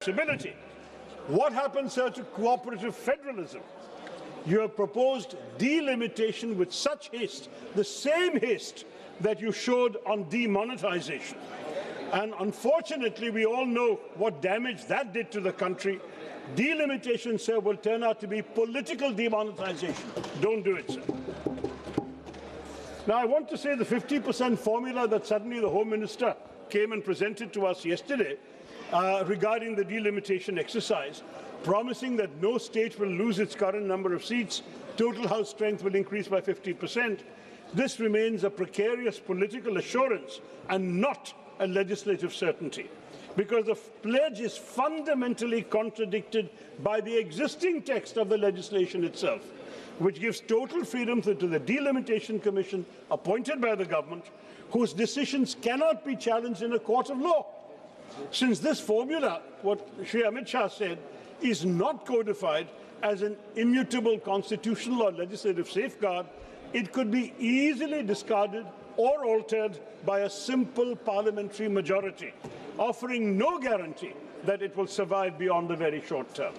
responsibility. What happens, sir, to cooperative federalism? You have proposed delimitation with such haste, the same haste that you showed on demonetization. And unfortunately, we all know what damage that did to the country. Delimitation, sir, will turn out to be political demonetization. Don't do it, sir. Now, I want to say the 50% formula that suddenly the Home Minister came and presented to us yesterday regarding the delimitation exercise, promising that no state will lose its current number of seats, total House strength will increase by 50%. This remains a precarious political assurance and not a legislative certainty, because the pledge is fundamentally contradicted by the existing text of the legislation itself, which gives total freedom to the Delimitation Commission appointed by the government, whose decisions cannot be challenged in a court of law. Since this formula, what Shri Amit Shah said, is not codified as an immutable constitutional or legislative safeguard, it could be easily discarded or altered by a simple parliamentary majority, offering no guarantee that it will survive beyond the very short term.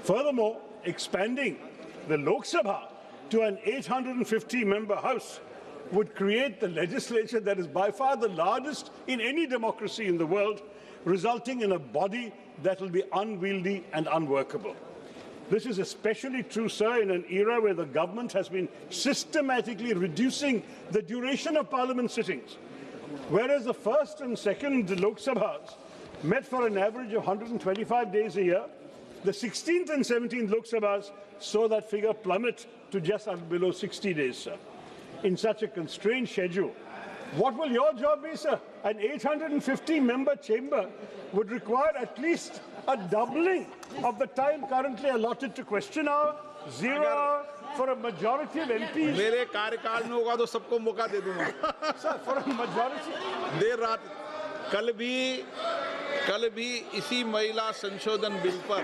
Furthermore, expanding the Lok Sabha to an 850-member House would create the legislature that is by far the largest in any democracy in the world, resulting in a body that will be unwieldy and unworkable. This is especially true, sir, in an era where the government has been systematically reducing the duration of parliament sittings. Whereas the first and second Lok Sabhas met for an average of 125 days a year, the 16th and 17th Lok Sabhas saw that figure plummet to just below 60 days, sir. In such a constrained schedule, what will your job be, sir? An 850-member chamber would require at least a doubling of the time currently allotted to question hour, 0 hour, for a majority of MPs. मेरे कार्यकाल में होगा तो सबको मौका दे दूंगा। Sir, for a majority. देर रात कल भी इसी महिला संशोधन बिल पर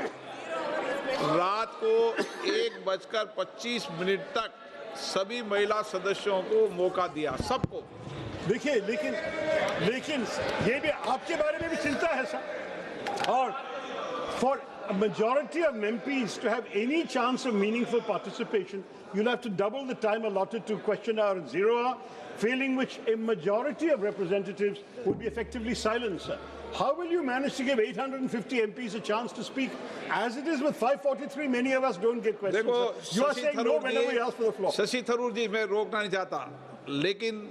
रात को 1:25 तक सभी महिला सदस्यों को मौका दिया, सबको। देखिए, लेकिन ये भी आपके बारे में भी चिंता है, सर। और for a majority of MPs to have any chance of meaningful participation, you'll have to double the time allotted to question hour and 0 hour, failing which a majority of representatives would be effectively silenced, sir. How will you manage to give 850 MPs a chance to speak? As it is with 543, many of us don't get questions. देखो, You are saying no whenever you ask for the floor. Shashi Tharoor जी, मैं रोकना नहीं चाहता, लेकिन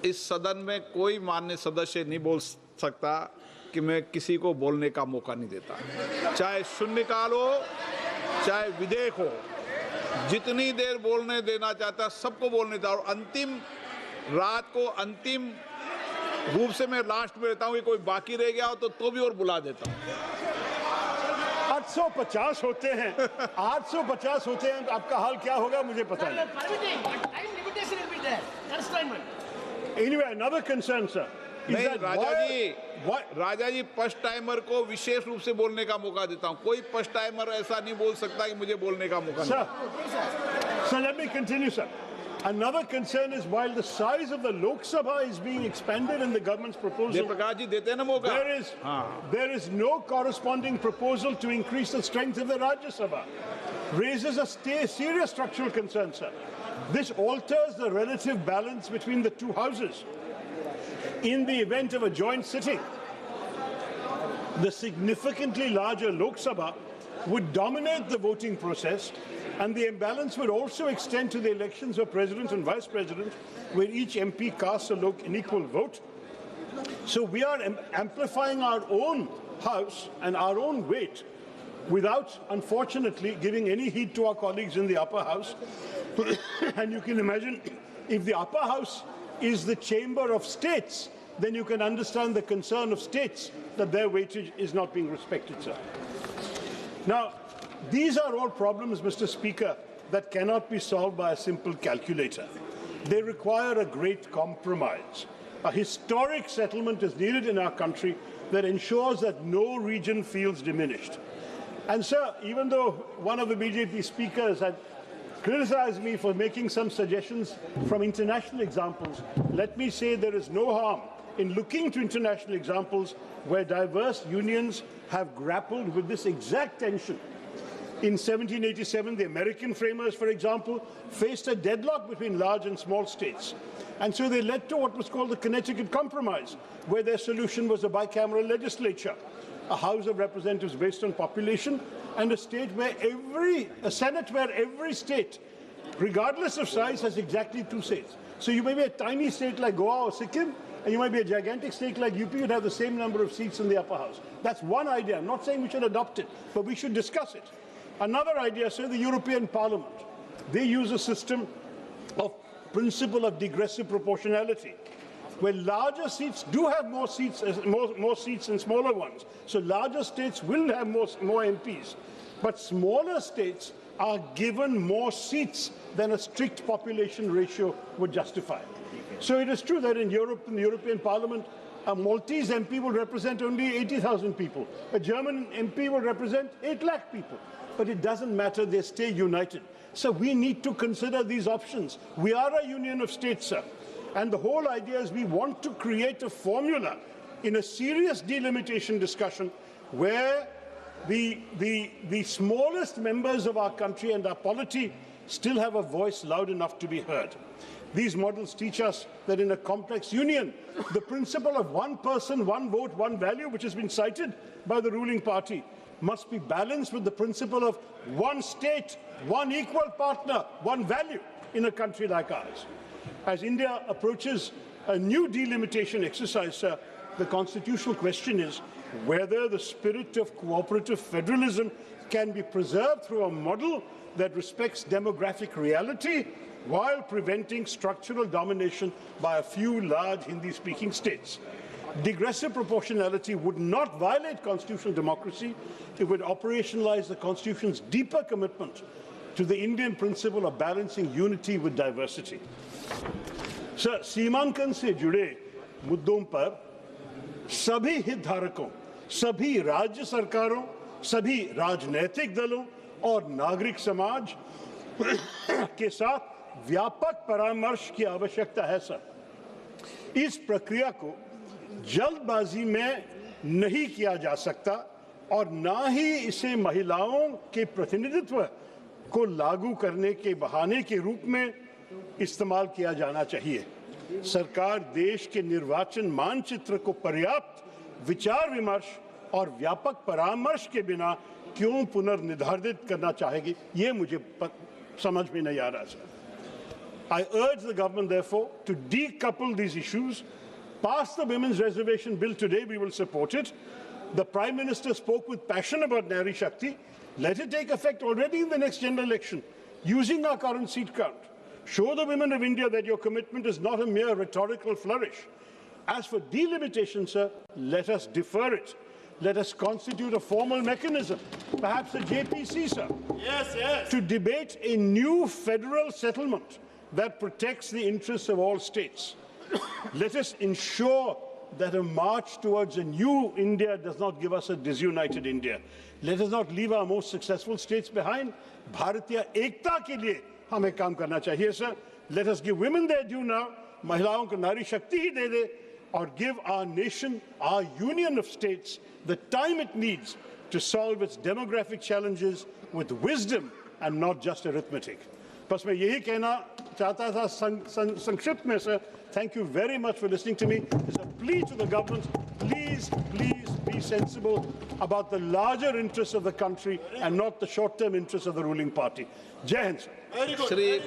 इस सदन में कोई माननीय सदस्य नहीं बोल सकता कि मैं किसी को बोलने का मौका नहीं देता, चाहे शून्यकाल हो, चाहे विधेयक हो, जितनी देर बोलने देना चाहता सबको बोलने देता। और अंतिम रात को अंतिम रूप से मैं लास्ट में रहता हूँ कि कोई बाकी रह गया हो तो भी और बुला देता हूँ। 850 होते हैं, 850 होते हैं, आपका हाल क्या होगा मुझे पता नहीं। Anyway, another concern, sir. नहीं, राजा जी फर्स्ट टाइमर को विशेष रूप से बोलने का मौका देता हूँ। कोई फर्स्ट टाइमर ऐसा नहीं बोल सकता कि मुझे बोलने का मौका नहीं। Sir, let me continue, sir. Another concern is while the size of the Lok Sabha is being expanded in the government's proposal, there is no corresponding proposal to increase the strength of the Rajya Sabha. Raises a serious structural concern, sir. This alters the relative balance between the two houses. In the event of a joint sitting, the significantly larger Lok Sabha would dominate the voting process, and the imbalance would also extend to the elections of President and Vice President, where each MP casts an equal vote. So we are amplifying our own House and our own weight without, unfortunately, giving any heed to our colleagues in the upper house. And you can imagine, if the upper house is the chamber of states, then you can understand the concern of states that their weightage is not being respected, sir. Now, these are all problems, Mr. Speaker, that cannot be solved by a simple calculator. They require a great compromise. A historic settlement is needed in our country that ensures that no region feels diminished. And, sir, even though one of the BJP speakers had criticized me for making some suggestions from international examples, let me say there is no harm in looking to international examples where diverse unions have grappled with this exact tension. In 1787, the American framers, for example, faced a deadlock between large and small states. And so they led to what was called the Connecticut Compromise, where their solution was a bicameral legislature, a House of Representatives based on population, and a Senate where every state, regardless of size, has exactly 2 seats. So you may be a tiny state like Goa or Sikkim, and you might be a gigantic state like UP, you'd have the same number of seats in the upper house. That's one idea. I'm not saying we should adopt it, but we should discuss it. Another idea, say the European Parliament. They use a system of principle of digressive proportionality, where larger seats do have more seats than smaller ones. So larger states will have more MPs, but smaller states are given more seats than a strict population ratio would justify. So it is true that in Europe, in the European Parliament, a Maltese MP will represent only 80,000 people. A German MP will represent 8 lakh people. But it doesn't matter, they stay united. So we need to consider these options. We are a union of states, sir. And the whole idea is we want to create a formula in a serious delimitation discussion where the smallest members of our country and our polity still have a voice loud enough to be heard. These models teach us that in a complex union, the principle of one person, one vote, one value, which has been cited by the ruling party, must be balanced with the principle of one state, one equal partner, one value in a country like ours. As India approaches a new delimitation exercise, sir, the constitutional question is whether the spirit of cooperative federalism can be preserved through a model that respects demographic reality while preventing structural domination by a few large Hindi-speaking states. Digressive proportionality would not violate constitutional democracy. It would operationalize the Constitution's deeper commitment to the Indian principle of balancing unity with diversity. Sir, सीमांकन से जुड़े मुद्दों पर सभी हितधारकों, सभी राज्य सरकारों, सभी राजनीतिक दलों और नागरिक समाज के साथ व्यापक परामर्श की आवश्यकता है, सर। इस प्रक्रिया को जल्दबाजी में नहीं किया जा सकता और ना ही इसे महिलाओं के प्रतिनिधित्व को लागू करने के बहाने के रूप में इस्तेमाल किया जाना चाहिए। सरकार देश के निर्वाचन मानचित्र को पर्याप्त विचार विमर्श और व्यापक परामर्श के बिना क्यों पुनर्निर्धारित करना चाहेगी, ये मुझे समझ में नहीं आ रहा sir. I urge the government, therefore, to decouple these issues. Pass the Women's Reservation Bill today, we will support it. The Prime Minister spoke with passion about Nari Shakti. Let it take effect already in the next general election, using our current seat count. Show the women of India that your commitment is not a mere rhetorical flourish. As for delimitation, sir, let us defer it. Let us constitute a formal mechanism, perhaps a JPC, sir, to debate a new federal settlement that protects the interests of all states. Let us ensure that a march towards a new India does not give us a disunited India. Let us not leave our most successful states behind. Bharatiya Ekta ke liye hame kaam karna chahiye, sir. Let us give women their due now. Mahilaon ko Nari Shakti hi de de. Or give our nation, our union of states, the time it needs to solve its demographic challenges with wisdom and not just arithmetic. बस मैं यही कहना चाहता था संक्षिप्त में, sir. Thank you very much for listening to me. It's a plea to the government. Please be sensible about the larger interests of the country and not the short-term interests of the ruling party. Jai Hind, sir. Very good.